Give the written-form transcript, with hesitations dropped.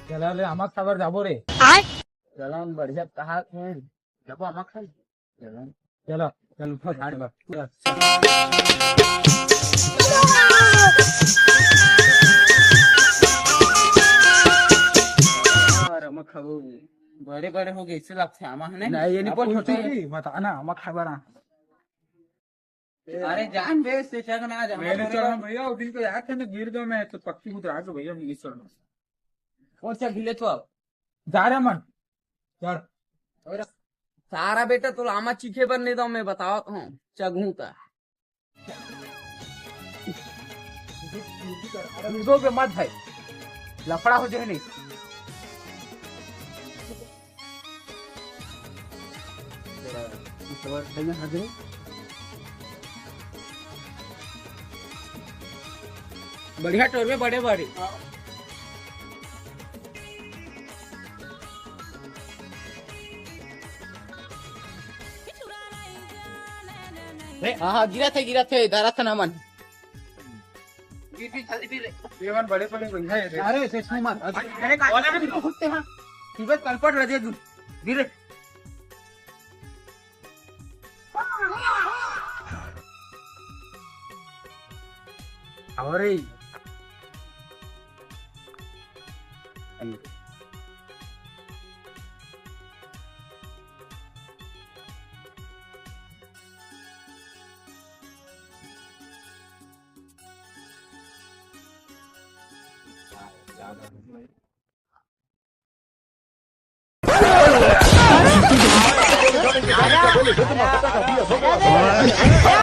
चला ले आमाक खाबर जाबो रे चला बढ़िया कहा जाबो आमाक खाई चला चलो चल उठो झाड़ बा अरे आमाक खाबो बड़े बड़े हो गए इससे लगते आमा है नहीं ये नहीं पर छोटे बता ना आमाक खाबर ना अरे जान बे स्टेशन में आ जा मैंने चढ़ा भैया उस दिन को याद है ना गिर गया मैं तो पक्षी उतरा के भैया ये चढ़ना कौन सा गिले तो अब जा रहा मन चढ़ और सारा बेटा तो आमा चीखे पर नहीं दो मैं बताओ हूँ चगू का दो के मत भाई लफड़ा हो जाए नहीं बढ़िया टोर में बड़े बड़े हाँ गिरा थे दारा था ना मन देवन बड़े बड़े भैया है अरे ऐसे मत अरे वाला भी तो खुदते हैं सीबत कलपट रहे धीरे अरे Ayo,